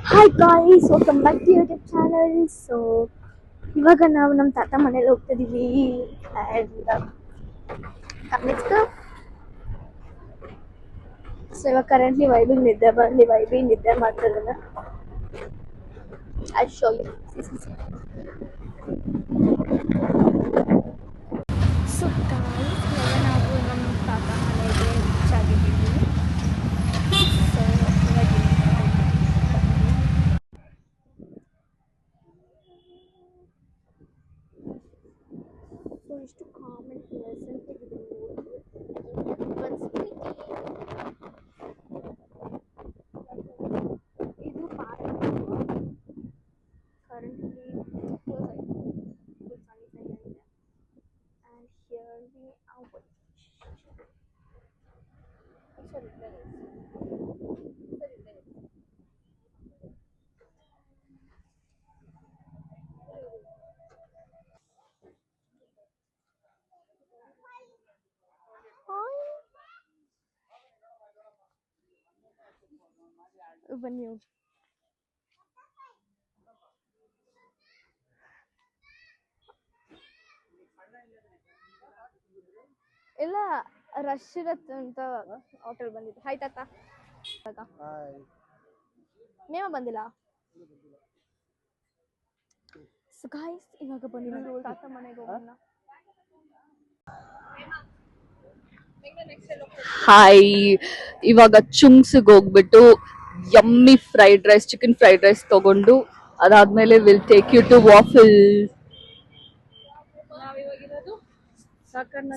Hi guys, welcome back to YouTube channel. So ಇವಾಗ ನಾವು ನಮ್ಮ ತಾತ ಮನೇಲಿ ಹೋಗ್ತಿದ್ದೀವಿ. ಸೊ ಇವಾಗ ಕರೆಂಟ್ಲಿ ವೈಬಿಗೆ ನಿದ್ದೆ ಬಂದು ವೈಬಿ ನಿದ್ದೆ ಮಾಡ್ತಿದ್ದಾನೆ. I show you. So guys, ಇವಾಗ ನಾವು ನಮ್ಮ ತಾತ ಮನೆಗೆ ರೀಚ್ ಆಗಿದ್ದೀವಿ. ಸೊ ಇವಾಗ ಸೊ ಇಷ್ಟು ಕಾಮೆಂಟ್ ಪ್ಲೆಸೆಂಟ್ ಇದೆ. ಇದು ಪಾರ್ಕ್ currently close ಆಗಿದೆ. Full sunny side ಇದೆ. And here we are watching. Sorry, there is. Sorry, there is. Hi. ಬನ್ನಿ ಹೋಗಿ. ಇಲ್ಲ, ರಶ್ ಇರತ್ತೆ ಅಂತ ಹೋಟೆಲ್ ಬಂದಿದ್ದು. ಹಾಯ್ ತಾತ. ಮೇವ ಬಂದಿಲ್ಲ. ಸೊ ಗಾಯ್ಸ್, ಇವಾಗ ಬನ್ನಿ ನಾವು ತಾತ ಮನೆಗೆ ಹೋಗೋಣ. ಹಾಯ್, ಇವಾಗ ಚುಂಗ್ಸ್ಗೆ ಹೋಗ್ಬಿಟ್ಟು yummy fried rice, chicken fried rice ತಗೊಂಡು ಅದಾದ್ಮೇಲೆ will take you to waffle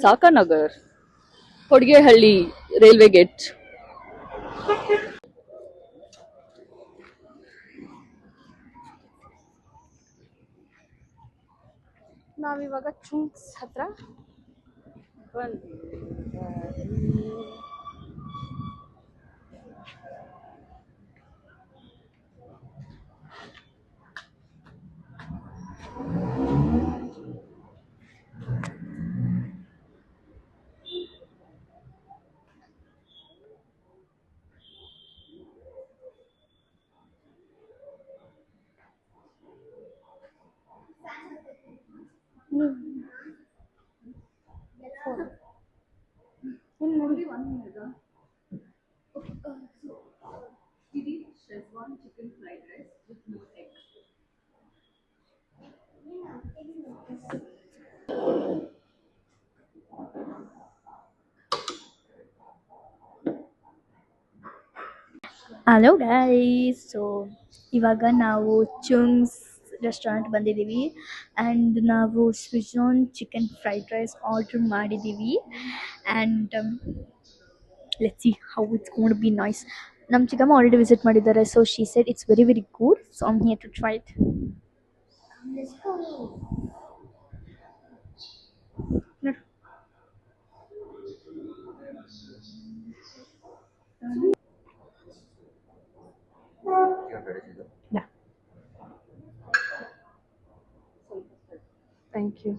ಸಾಕನಗರ್, ಹೊಡ್ಗೆಹಳ್ಳಿ ರೈಲ್ವೆ ಗೇಟ್. ನಾವಿವಾಗ ಚುಂಗ್ಸ್ ಹತ್ರ ಹಲೋ ಗೈಸ್. ಸೊ ಇವಾಗ ನಾವು ಚುಂಗ್ಸ್ ರೆಸ್ಟೋರೆಂಟ್ ಬಂದಿದ್ದೀವಿ ಆ್ಯಂಡ್ ನಾವು Schezwan chicken fried rice order ಮಾಡಿದ್ದೀವಿ. And let's see how it's going to be nice. ನಮ್ಮ ಚಿಕ್ಕಮ್ಮ ಆಲ್ರೆಡಿ ವಿಸಿಟ್ ಮಾಡಿದ್ದಾರೆ. So she said it's very very good. So I am here to try it. Yeah. Thank you.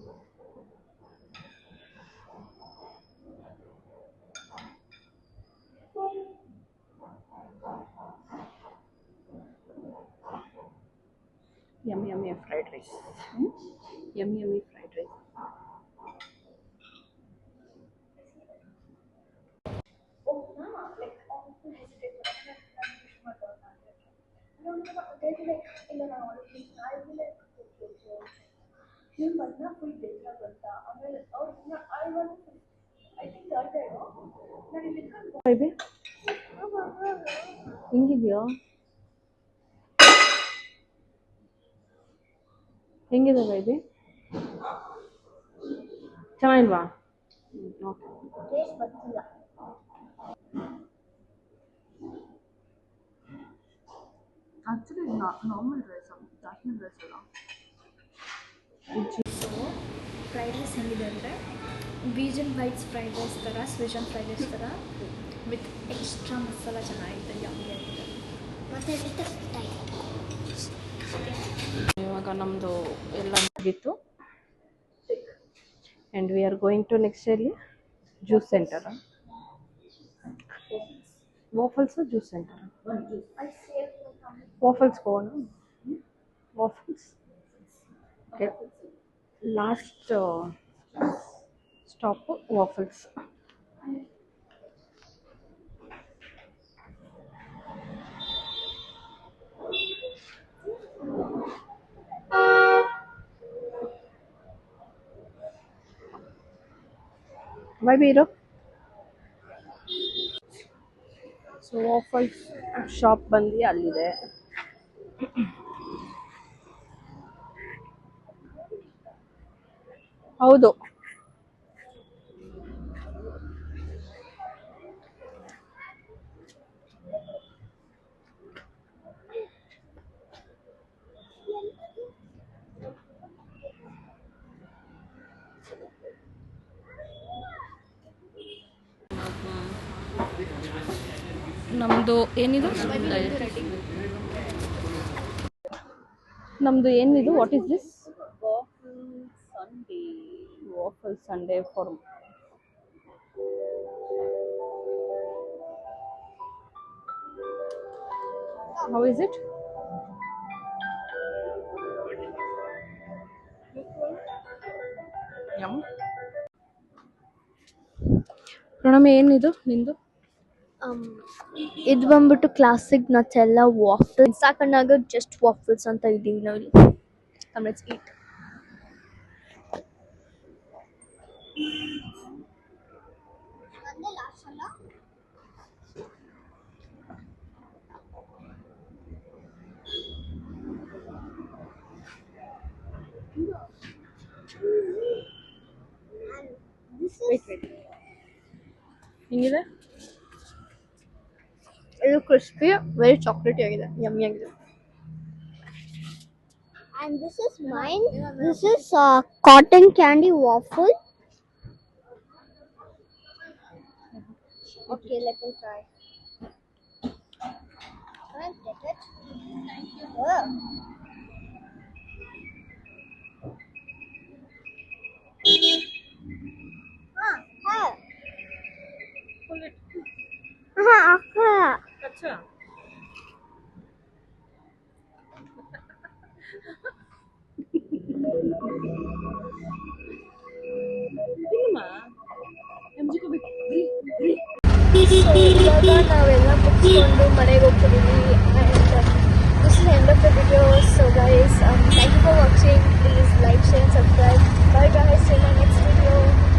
Yummy yummy fried rice. Yummy yummy fried rice. ಹೆಂಗಿದ್ಯೋ? ಹೆಂಗಿದೆ ಬೈಬಿ? ಚೆನ್ನಾಗಿಲ್ವಾ? Actually normal rice, jasmine rice ಅಲ್ಲ. So fried rice ಹೆಂಗಿದೆ ಅಂದರೆ Schezwan bites fried rice ಥರ, Schezwan fried rice ಥರ with extra masala ಚೆನ್ನಾಗಿದೆ, ಯಮ್ಮಿ ಆಗಿದೆ. ಇವಾಗ ನಮ್ಮದು ಎಲ್ಲ ಮುಗಿತ್ತು and we are going to next ಎಲ್ಲಿ juice centre. Waffles juice centre. Waffles ಹೋಗೋಣ. Waffles. Okay, last stop waffles. Bye ಬೀರು. ಸೊ ವಾಫಲ್ಸ್ ಶಾಪ್ ಬಂದು ಅಲ್ಲಿದೆ. ಹೌದು, ನಮ್ಮದು ಏನಿದು, ನಮ್ಮದು ಏನಿದು, what is this? Waffle Sunday for how is it? Yum. ಪ್ರಣಮಿ ಏನಿದು ನಿಂದು? ಇದು ಬಂದ್ಬಿಟ್ಟು ಕ್ಲಾಸಿಕ್ ನಟೆಲ್ಲಾ ವಾಫಲ್. ಸಾಕಣ್ಣಾಗ ಜಸ್ಟ್ ವಾಫಲ್ಸ್ ಅಂತ ಇದ್ದೀವಿ ನಾವು ಇಲ್ಲಿ. ಲೆಟ್ಸ್ ಈಟ್. ಹಿಂಗಿದೆ. ಇದು ಕ್ರಿಸ್ಪಿ, ವೆರಿ ಚಾಕ್ಲೇಟಿ ಆಗಿದೆ, ಯಮ್ಮಿ ಆಗಿದೆ. And this is mine. This is cotton candy waffle. Okay, let me try. Can I take it? Oh. Ah. Pull it. Akka. Acha. ಇವಾಗ ನಾವೆಲ್ಲ ಮುಗಿಸ್ಕೊಂಡು ಮನೆಗೆ ಹೋಗ್ತಿದ್ದೀವಿ. And this is the end of the video. So guys, thank you for watching. Please like, share, and subscribe. Bye guys, see you in my next video.